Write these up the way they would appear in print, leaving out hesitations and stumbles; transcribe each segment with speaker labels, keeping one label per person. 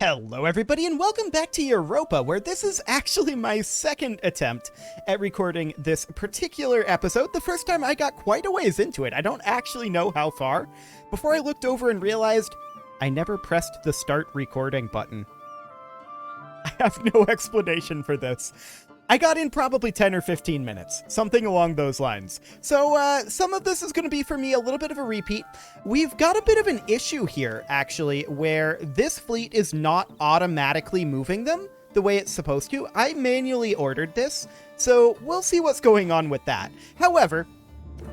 Speaker 1: Hello everybody and welcome back to Europa, where this is actually my second attempt at recording this particular episode. The first time I got quite a ways into it. I don't actually know how far, before I looked over and realized I never pressed the start recording button. I have no explanation for this. I got in probably 10 or 15 minutes, something along those lines. So some of this is going to be for me a little bit of a repeat. We've got a bit of an issue here, actually, where this fleet is not automatically moving them the way it's supposed to. I manually ordered this, so we'll see what's going on with that. However,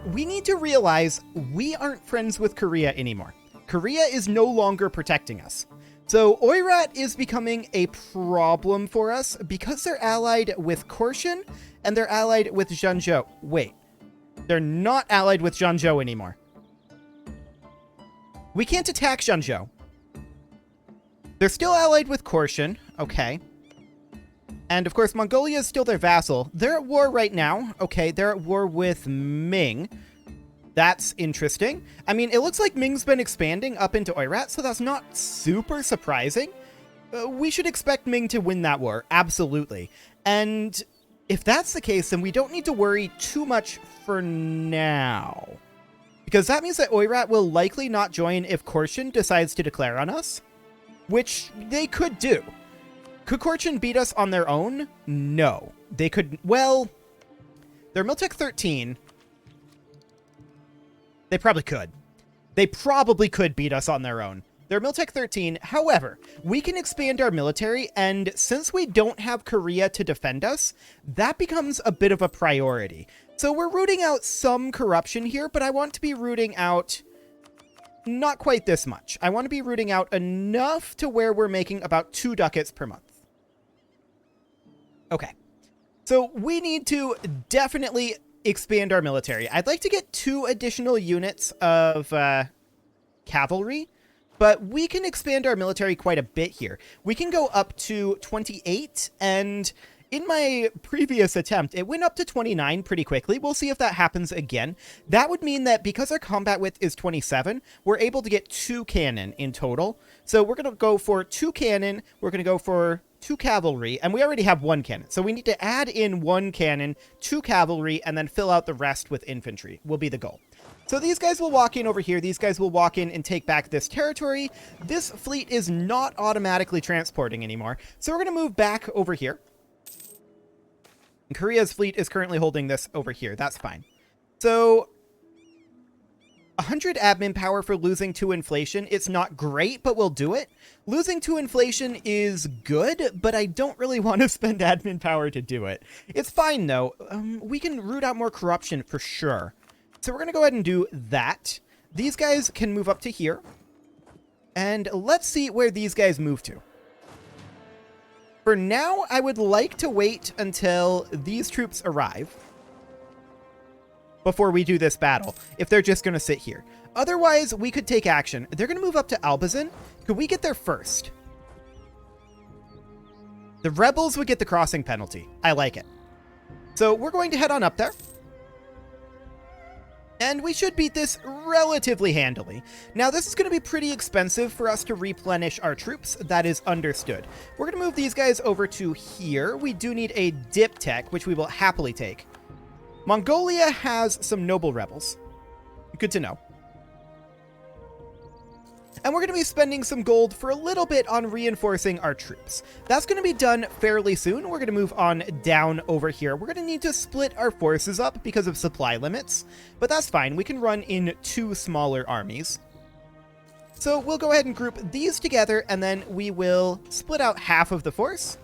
Speaker 1: we need to realize we aren't friends with Korea anymore. Korea is no longer protecting us. So Oirat is becoming a problem for us because they're allied with Korshan and they're allied with Zhengzhou. Wait, they're not allied with Zhengzhou anymore. We can't attack Zhengzhou. They're still allied with Korshan, okay. And of course, Mongolia is still their vassal. They're at war right now. Okay, they're at war with Ming. That's interesting. I mean, it looks like Ming's been expanding up into Oirat, so that's not super surprising. We should expect Ming to win that war, absolutely. And if that's the case, then we don't need to worry too much for now. Because that means that Oirat will likely not join if Korshan decides to declare on us, which they could do. Could Korshan beat us on their own? No. They could, well, they're Miltech 13. They probably could. They probably could beat us on their own. They're Miltech 13. However, we can expand our military, and since we don't have Korea to defend us, that becomes a bit of a priority. So we're rooting out some corruption here, but I want to be rooting out not quite this much. I want to be rooting out enough to where we're making about 2 ducats per month. Okay. So we need to definitely expand our military. I'd like to get 2 additional units of cavalry, but we can expand our military quite a bit here. We can go up to 28, and in my previous attempt, it went up to 29 pretty quickly. We'll see if that happens again. That would mean that because our combat width is 27, we're able to get 2 cannon in total. So we're going to go for 2 cannon, we're going to go for 2 cavalry, and we already have 1 cannon. So we need to add in 1 cannon, 2 cavalry, and then fill out the rest with infantry will be the goal. So these guys will walk in over here. These guys will walk in and take back this territory. This fleet is not automatically transporting anymore. So we're going to move back over here. And Korea's fleet is currently holding this over here. That's fine. So 100 admin power for losing 2 inflation. It's not great, but we'll do it. Losing 2 inflation is good, but I don't really want to spend admin power to do it. It's fine, though. We can root out more corruption for sure. So we're going to go ahead and do that. These guys can move up to here. And let's see where these guys move to. For now, I would like to wait until these troops arrive before we do this battle, if they're just going to sit here. Otherwise, we could take action. They're going to move up to Albazin. Could we get there first? The rebels would get the crossing penalty. I like it. So we're going to head on up there. And we should beat this relatively handily. Now, this is going to be pretty expensive for us to replenish our troops. That is understood. We're going to move these guys over to here. We do need a dip tech, which we will happily take. Mongolia has some noble rebels. Good to know. And we're going to be spending some gold for a little bit on reinforcing our troops. That's going to be done fairly soon. We're going to move on down over here. We're going to need to split our forces up because of supply limits, but that's fine. We can run in 2 smaller armies. So we'll go ahead and group these together, and then we will split out half of the force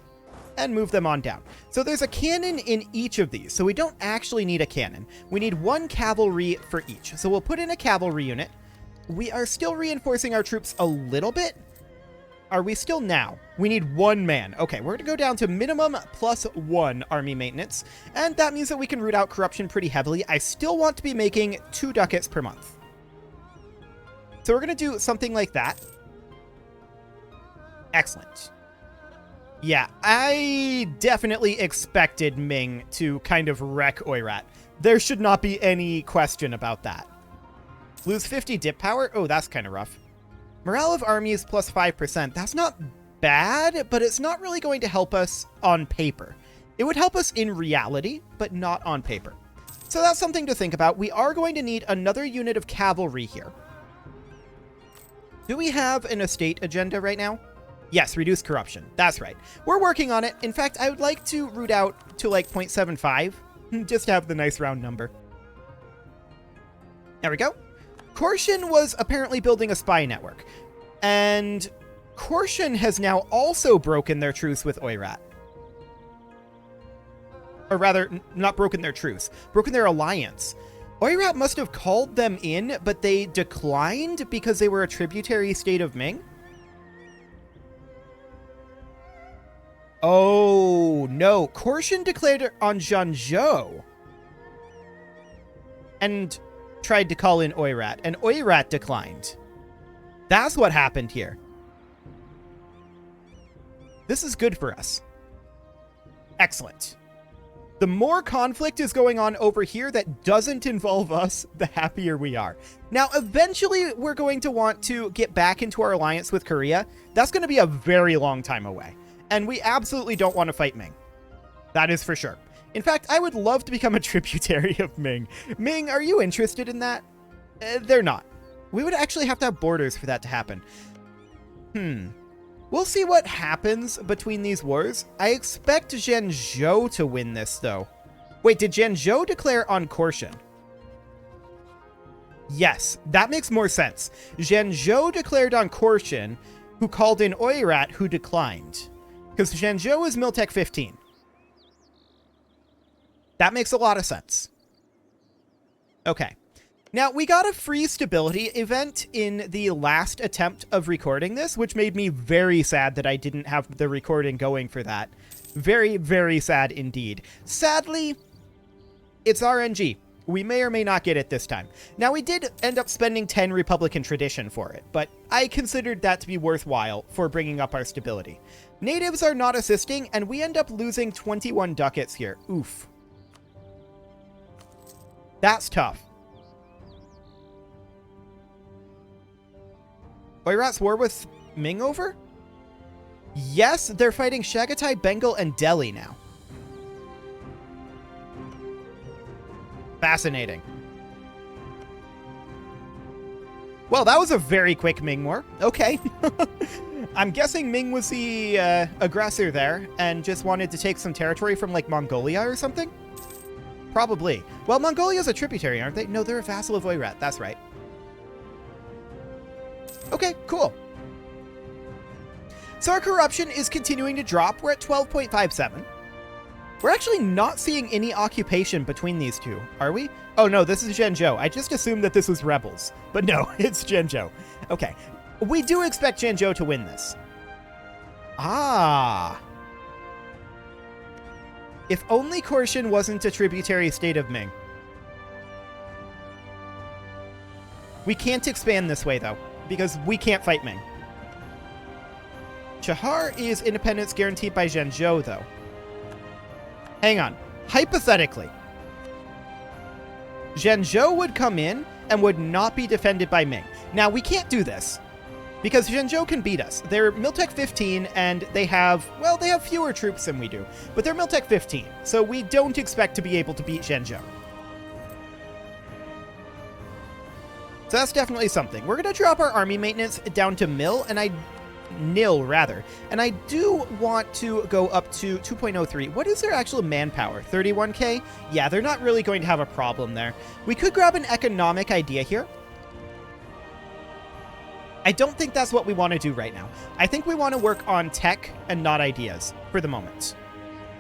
Speaker 1: and move them on down. So there's a cannon in each of these, so we don't actually need a cannon. We need 1 cavalry for each. So we'll put in a cavalry unit. We are still reinforcing our troops a little bit. Are we still now? We need 1 man. Okay, we're going to go down to minimum +1 army maintenance, and that means that we can root out corruption pretty heavily. I still want to be making 2 ducats per month. So we're going to do something like that. Excellent. Yeah, I definitely expected Ming to kind of wreck Oirat. There should not be any question about that. Lose 50 dip power? Oh, that's kind of rough. Morale of armies plus 5%. That's not bad, but it's not really going to help us on paper. It would help us in reality, but not on paper. So that's something to think about. We are going to need another unit of cavalry here. Do we have an estate agenda right now? Yes, reduce corruption. That's right. We're working on it. In fact, I would like to root out to like 0.75, just to have the nice round number. There we go. Korshan was apparently building a spy network, and Korshan has now also broken their truce with Oirat. Or rather, not broken their truce, broken their alliance. Oirat must have called them in, but they declined because they were a tributary state of Ming? Oh, no. Korshan declared on Zhangzhou and tried to call in Oirat, and Oirat declined. That's what happened here. This is good for us. Excellent. The more conflict is going on over here that doesn't involve us, the happier we are. Now, eventually, we're going to want to get back into our alliance with Korea. That's going to be a very long time away. And we absolutely don't want to fight Ming. That is for sure. In fact, I would love to become a tributary of Ming. Ming, are you interested in that? They're not. We would actually have to have borders for that to happen. We'll see what happens between these wars. I expect Zhengzhou to win this, though. Wait, did Zhengzhou declare on Korshan? Yes, that makes more sense. Zhengzhou declared on Korshan, who called in Oirat, who declined. Because Zhengzhou is Miltech 15. That makes a lot of sense. Okay. Now, we got a free stability event in the last attempt of recording this, which made me very sad that I didn't have the recording going for that. Very, very sad indeed. Sadly, it's RNG. We may or may not get it this time. Now, we did end up spending 10 Republican tradition for it, but I considered that to be worthwhile for bringing up our stability. Natives are not assisting, and we end up losing 21 ducats here. Oof. That's tough. Oirat's war with Ming over? Yes, they're fighting Chagatai, Bengal, and Delhi now. Fascinating. Well, that was a very quick Ming war. Okay. I'm guessing Ming was the aggressor there and just wanted to take some territory from, like, Mongolia or something? Probably. Well, Mongolia's a tributary, aren't they? No, they're a vassal of Oirat. That's right. Okay, cool. So our corruption is continuing to drop. We're at 12.57. We're actually not seeing any occupation between these two, are we? Oh no, this is Zhengzhou. I just assumed that this was rebels. But no, it's Zhengzhou. Okay. We do expect Zhengzhou to win this. Ah. If only Korshan wasn't a tributary state of Ming. We can't expand this way, though, because we can't fight Ming. Chahar is independence guaranteed by Zhengzhou, though. Hang on. Hypothetically, Zhengzhou would come in and would not be defended by Ming. Now, we can't do this, because Zhengzhou can beat us. They're Miltech 15, and they have fewer troops than we do, but they're Miltech 15, so we don't expect to be able to beat Zhengzhou. So that's definitely something. We're going to drop our army maintenance down to nil, and I do want to go up to 2.03. What is their actual manpower? 31k? Yeah, they're not really going to have a problem there. We could grab an economic idea here. I don't think that's what we want to do right now. I think we want to work on tech and not ideas for the moment.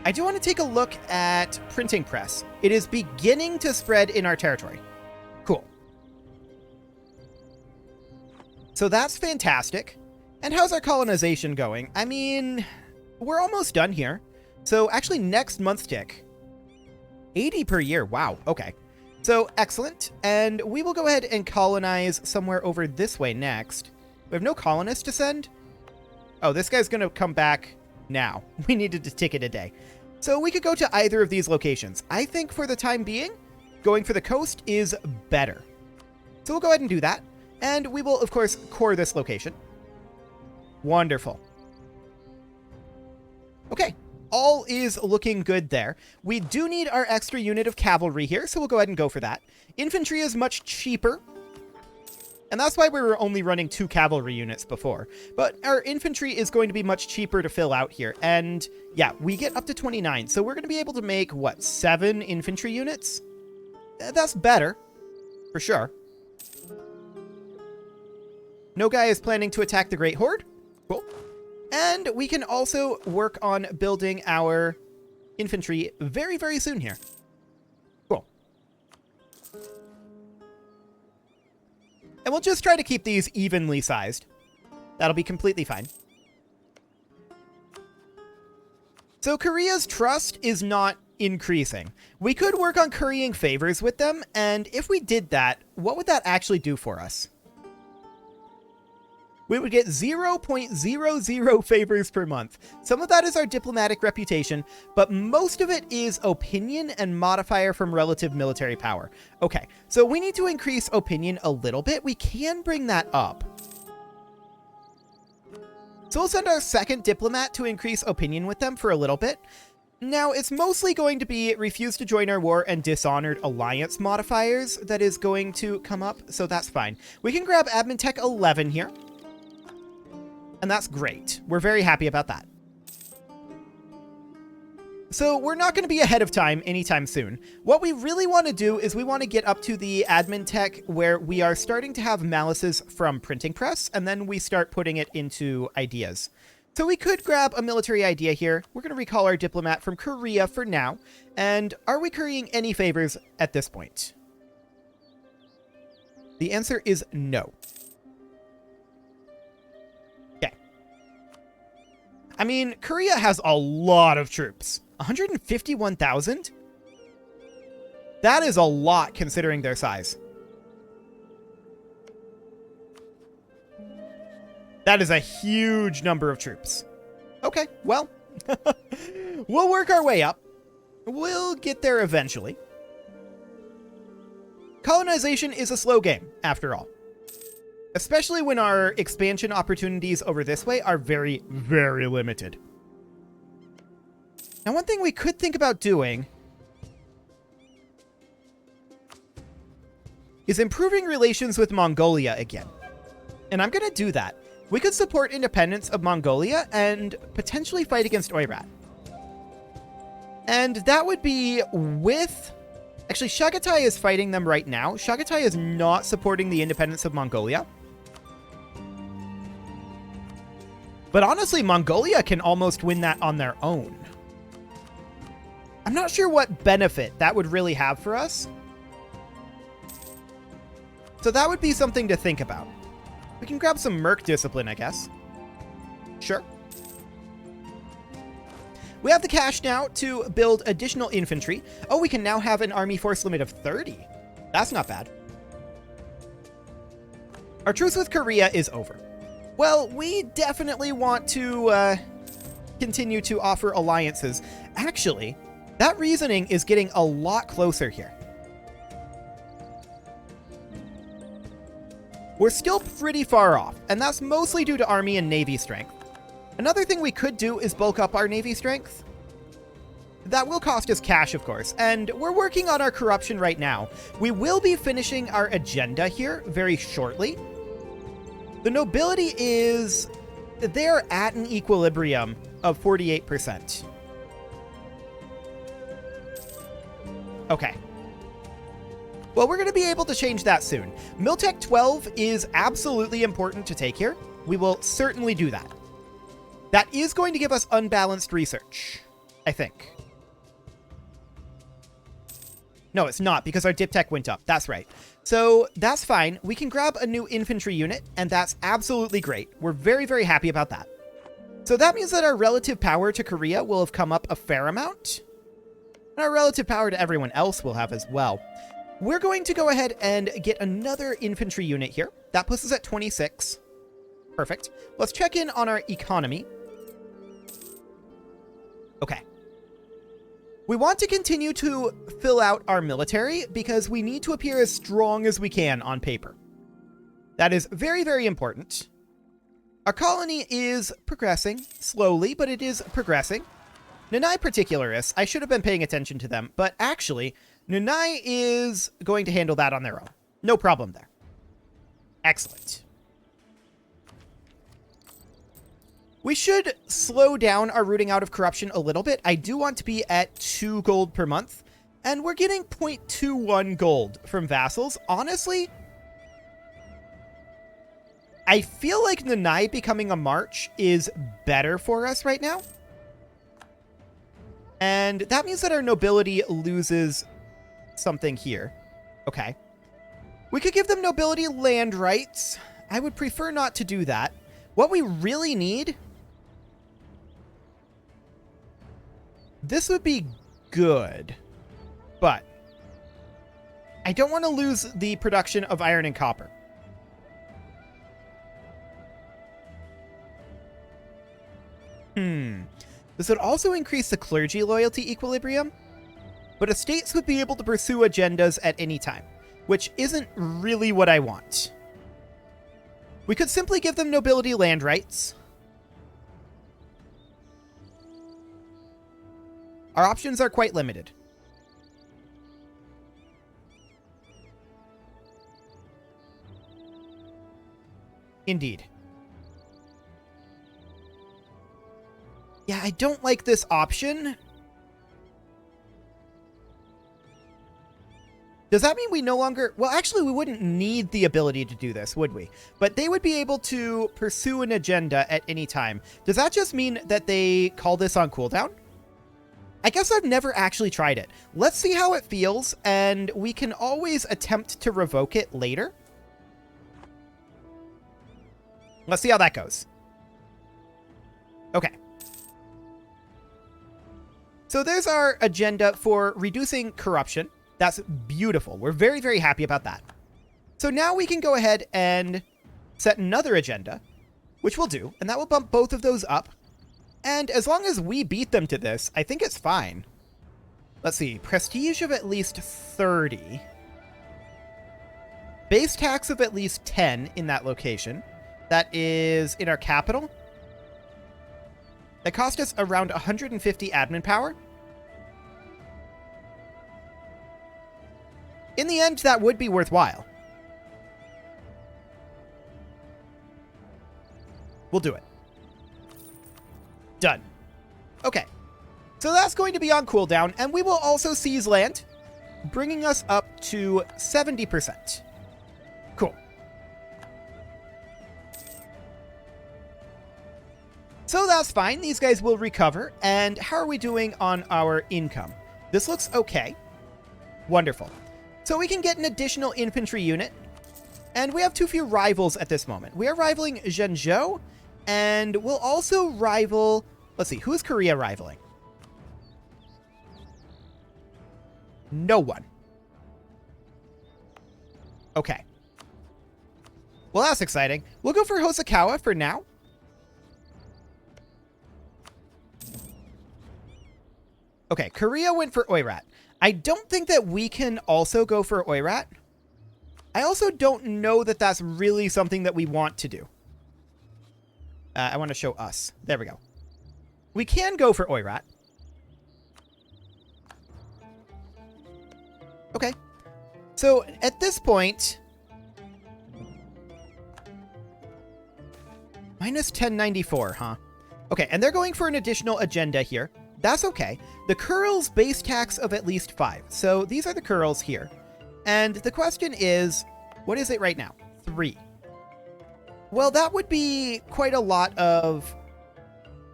Speaker 1: I do want to take a look at printing press. It is beginning to spread in our territory. Cool. So that's fantastic. And how's our colonization going? I mean, we're almost done here. So actually next month's tick, 80 per year. Wow. Okay. So excellent. And we will go ahead and colonize somewhere over this way next. We have no colonists to send. Oh, this guy's going to come back now. We needed to ticket a day. So we could go to either of these locations. I think for the time being, going for the coast is better. So we'll go ahead and do that. And we will, of course, core this location. Wonderful. Okay, all is looking good there. We do need our extra unit of cavalry here, so we'll go ahead and go for that. Infantry is much cheaper, and that's why we were only running 2 cavalry units before. But our infantry is going to be much cheaper to fill out here. And yeah, we get up to 29. So we're going to be able to make, what, 7 infantry units? That's better, for sure. No guy is planning to attack the Great Horde. Cool. And we can also work on building our infantry very, very soon here. Cool. And we'll just try to keep these evenly sized. That'll be completely fine. So Korea's trust is not increasing. We could work on currying favors with them, and if we did that, what would that actually do for us? We would get 0.00 favors per month. Some of that is our diplomatic reputation, but most of it is opinion and modifier from relative military power. Okay, so we need to increase opinion a little bit. We can bring that up. So we'll send our second diplomat to increase opinion with them for a little bit. Now, it's mostly going to be refuse to join our war and dishonored alliance modifiers that is going to come up, so that's fine. We can grab Admin Tech 11 here. And that's great. We're very happy about that. So we're not going to be ahead of time anytime soon. What we really want to do is we want to get up to the admin tech where we are starting to have malices from printing press, and then we start putting it into ideas. So we could grab a military idea here. We're going to recall our diplomat from Korea for now. And are we currying any favors at this point? The answer is no. I mean, Korea has a lot of troops. 151,000? That is a lot considering their size. That is a huge number of troops. Okay, well, we'll work our way up. We'll get there eventually. Colonization is a slow game, after all. Especially when our expansion opportunities over this way are very, very limited. Now, one thing we could think about doing is improving relations with Mongolia again. And I'm going to do that. We could support independence of Mongolia and potentially fight against Oirat. And that would be with... Actually, Chagatai is fighting them right now. Chagatai is not supporting the independence of Mongolia. But honestly, Mongolia can almost win that on their own. I'm not sure what benefit that would really have for us. So that would be something to think about. We can grab some Merc discipline, I guess. Sure. We have the cash now to build additional infantry. Oh, we can now have an army force limit of 30. That's not bad. Our truce with Korea is over. Well, we definitely want to continue to offer alliances. Actually, that reasoning is getting a lot closer here. We're still pretty far off, and that's mostly due to army and navy strength. Another thing we could do is bulk up our navy strength. That will cost us cash, of course, and we're working on our corruption right now. We will be finishing our agenda here very shortly. The nobility is... they're at an equilibrium of 48%. Okay. Well, we're going to be able to change that soon. Miltech 12 is absolutely important to take here. We will certainly do that. That is going to give us unbalanced research, I think. No, it's not, because our dip tech went up. That's right. So that's fine. We can grab a new infantry unit, and that's absolutely great. We're very, very happy about that. So that means that our relative power to Korea will have come up a fair amount. And our relative power to everyone else will have as well. We're going to go ahead and get another infantry unit here. That puts us at 26. Perfect. Let's check in on our economy. Okay. We want to continue to fill out our military because we need to appear as strong as we can on paper. That is very, very important. Our colony is progressing slowly, but it is progressing. Nunai Particularists, I should have been paying attention to them, but actually, Nunai is going to handle that on their own. No problem there. Excellent. We should slow down our rooting out of corruption a little bit. I do want to be at 2 gold per month, and we're getting 0.21 gold from vassals. Honestly, I feel like Nunai becoming a march is better for us right now. And that means that our nobility loses something here. Okay. We could give them nobility land rights. I would prefer not to do that. What we really need... This would be good. But I don't want to lose the production of iron and copper. This would also increase the clergy loyalty equilibrium, but estates would be able to pursue agendas at any time, which isn't really what I want. We could simply give them nobility land rights. Our options are quite limited. Indeed. Yeah, I don't like this option. Does that mean we no longer... Well, actually, we wouldn't need the ability to do this, would we? But they would be able to pursue an agenda at any time. Does that just mean that they call this on cooldown? I guess I've never actually tried it. Let's see how it feels, and we can always attempt to revoke it later. Let's see how that goes. Okay. So there's our agenda for reducing corruption. That's beautiful. We're very, very happy about that. So now we can go ahead and set another agenda, which we'll do, and that will bump both of those up. And as long as we beat them to this, I think it's fine. Let's see. Prestige of at least 30. Base tax of at least 10 in that location. That is in our capital. That cost us around 150 admin power. In the end, that would be worthwhile. We'll do it. Done. Okay. So that's going to be on cooldown, and we will also seize land, bringing us up to 70%. Cool. So that's fine. These guys will recover. And how are we doing on our income? This looks okay. Wonderful. So we can get an additional infantry unit. And we have too few rivals at this moment. We are rivaling Zhengzhou. And we'll also rival... Let's see. Who is Korea rivaling? No one. Okay. Well, that's exciting. We'll go for Hosokawa for now. Okay, Korea went for Oirat. I don't think that we can also go for Oirat. I also don't know that that's really something that we want to do. I want to show us. There we go. We can go for Oirat. Okay. So at this point... minus 1094, huh? Okay, and they're going for an additional agenda here. That's okay. The Kurils base tax of at least 5. So these are the Kurils here. And the question is, what is it right now? 3. Well, that would be quite a lot of...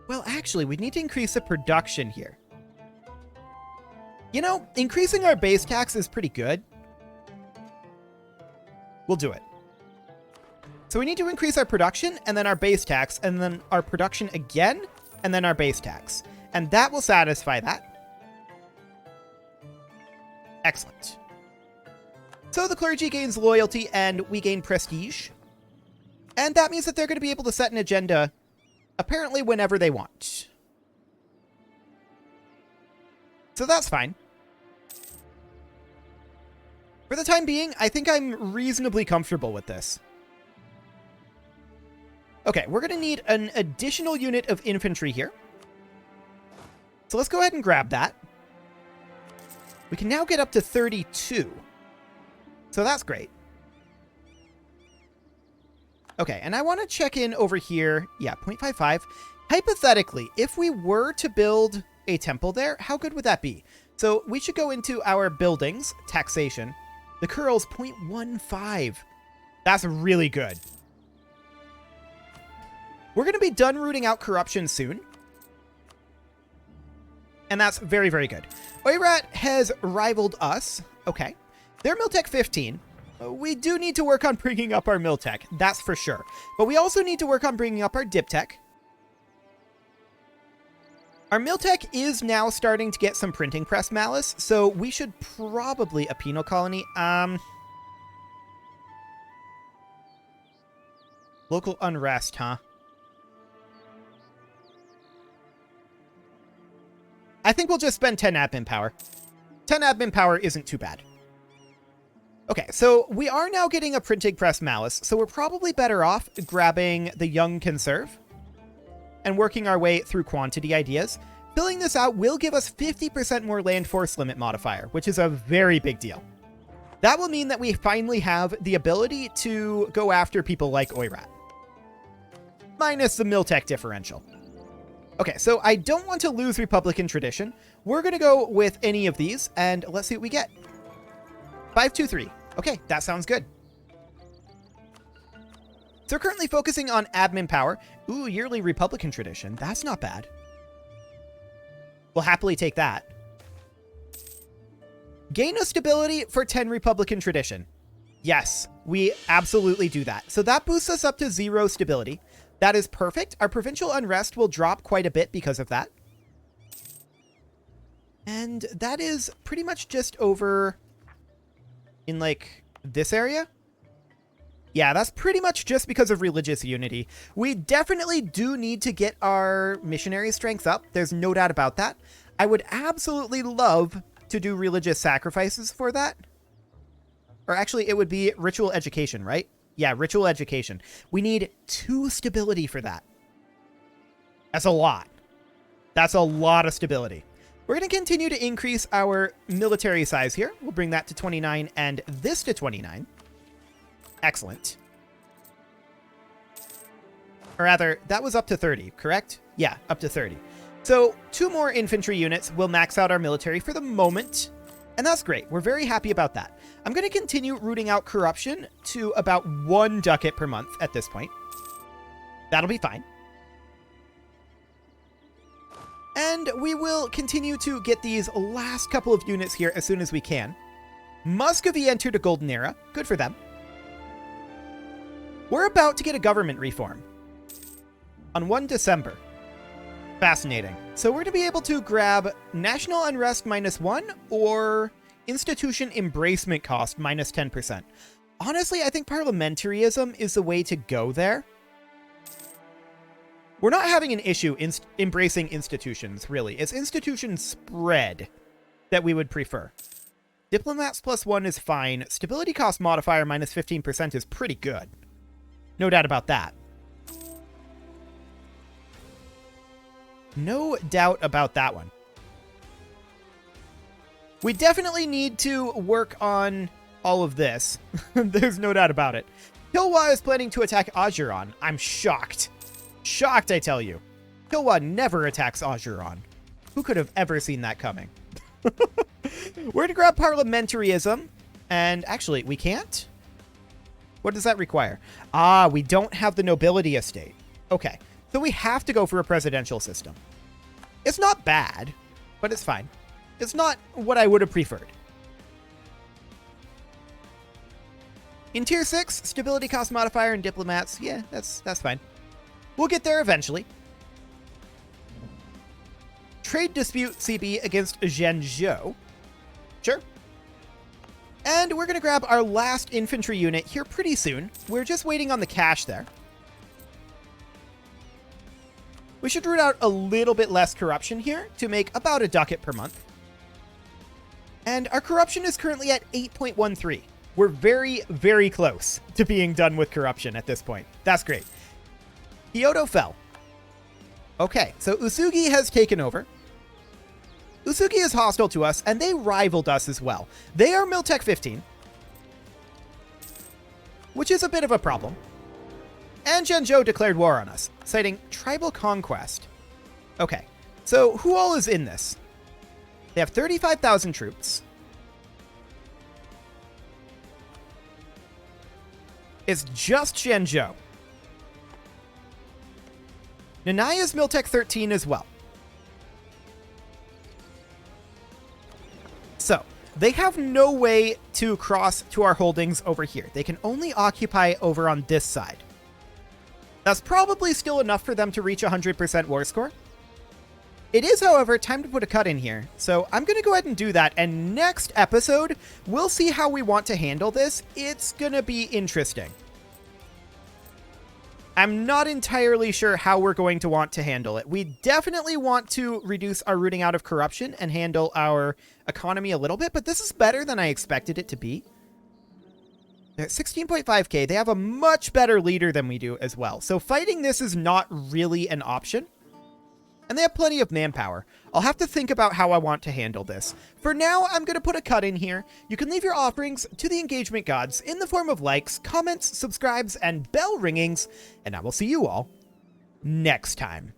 Speaker 1: Well, actually, we need to increase the production here. You know, increasing our base tax is pretty good. We'll do it. So we need to increase our production, and then our base tax, and then our production again, and then our base tax. And that will satisfy that. Excellent. So the clergy gains loyalty, and we gain prestige. And that means that they're going to be able to set an agenda, apparently whenever they want. So that's fine. For the time being, I think I'm reasonably comfortable with this. Okay, we're going to need an additional unit of infantry here. So let's go ahead and grab that. We can now get up to 32. So that's great. Okay, and I want to check in over here. Yeah, 0.55. Hypothetically, if we were to build a temple there, how good would that be? So we should go into our buildings, taxation. The curl's 0.15. That's really good. We're going to be done rooting out corruption soon. And that's very, very good. Oirat has rivaled us. Okay. They're Miltech 15. We do need to work on bringing up our Miltech. That's for sure. But we also need to work on bringing up our Diptech. Our Miltech is now starting to get some printing press malice, so we should probably a penal colony. Local unrest, huh? I think we'll just spend 10 admin power. 10 admin power isn't too bad. Okay, so we are now getting a printing press malice, so we're probably better off grabbing the Young Conserve and working our way through quantity ideas. Filling this out will give us 50% more land force limit modifier, which is a very big deal. That will mean that we finally have the ability to go after people like Oirat. Minus the Miltech differential. Okay, so I don't want to lose Republican tradition. We're going to go with any of these, and let's see what we get. 523. Okay, that sounds good. So we're currently focusing on admin power. Ooh, yearly Republican tradition. That's not bad. We'll happily take that. Gain a stability for 10 Republican tradition. Yes, we absolutely do that. So that boosts us up to 0 stability. That is perfect. Our provincial unrest will drop quite a bit because of that. And that is pretty much just over in, like, this area. Yeah, that's pretty much just because of religious unity. We definitely do need to get our missionary strength up. There's no doubt about that. I would absolutely love to do religious sacrifices for that. Or actually, it would be ritual education, right? Yeah, ritual education. We need 2 stability for that. That's a lot. That's a lot of stability. We're going to continue to increase our military size here. We'll bring that to 29 and this to 29. Excellent. Or rather, that was up to 30, correct? Yeah, up to 30. So 2 more infantry units will max out our military for the moment. And that's great. We're very happy about that. I'm going to continue rooting out corruption to about 1 ducat per month at this point. That'll be fine. And we will continue to get these last couple of units here as soon as we can. Muscovy entered a golden era. Good for them. We're about to get a government reform on 1 December. Fascinating. So we're going to be able to grab National Unrest -1 or Institution Embracement Cost -10%. Honestly, I think Parliamentaryism is the way to go there. We're not having an issue embracing institutions, really. It's institution spread that we would prefer. Diplomats +1 is fine. Stability cost modifier -15% is pretty good. No doubt about that. No doubt about that one. We definitely need to work on all of this. There's no doubt about it. Hilwa is planning to attack Ajuran. I'm shocked. Shocked, I tell you. Hilwa never attacks Ajuran. Who could have ever seen that coming? We're going to grab Parliamentaryism. And actually, we can't? What does that require? Ah, we don't have the nobility estate. Okay, so we have to go for a presidential system. It's not bad, but it's fine. It's not what I would have preferred. In Tier 6, stability cost modifier and diplomats, yeah, that's fine. We'll get there eventually. Trade dispute CB against Zhenzhou. Sure. And we're going to grab our last infantry unit here pretty soon. We're just waiting on the cash there. We should root out a little bit less corruption here to make about a ducat per month. And our corruption is currently at 8.13. We're very, very close to being done with corruption at this point. That's great. Kyoto fell. Okay, so Usugi has taken over. Usugi is hostile to us, and they rivaled us as well. They are Miltech 15, which is a bit of a problem. And Zhenzhou declared war on us, citing tribal conquest. Okay, so who all is in this? They have 35,000 troops. It's just Zhenzhou. Nanaya's Miltech 13 as well. So, they have no way to cross to our holdings over here. They can only occupy over on this side. That's probably still enough for them to reach 100% war score. It is, however, time to put a cut in here. So I'm going to go ahead and do that. And next episode, we'll see how we want to handle this. It's going to be interesting. I'm not entirely sure how we're going to want to handle it. We definitely want to reduce our rooting out of corruption and handle our economy a little bit, but this is better than I expected it to be. They're at 16.5k. They have a much better leader than we do as well. So fighting this is not really an option. And they have plenty of manpower. I'll have to think about how I want to handle this. For now, I'm going to put a cut in here. You can leave your offerings to the engagement gods in the form of likes, comments, subscribes, and bell ringings. And I will see you all next time.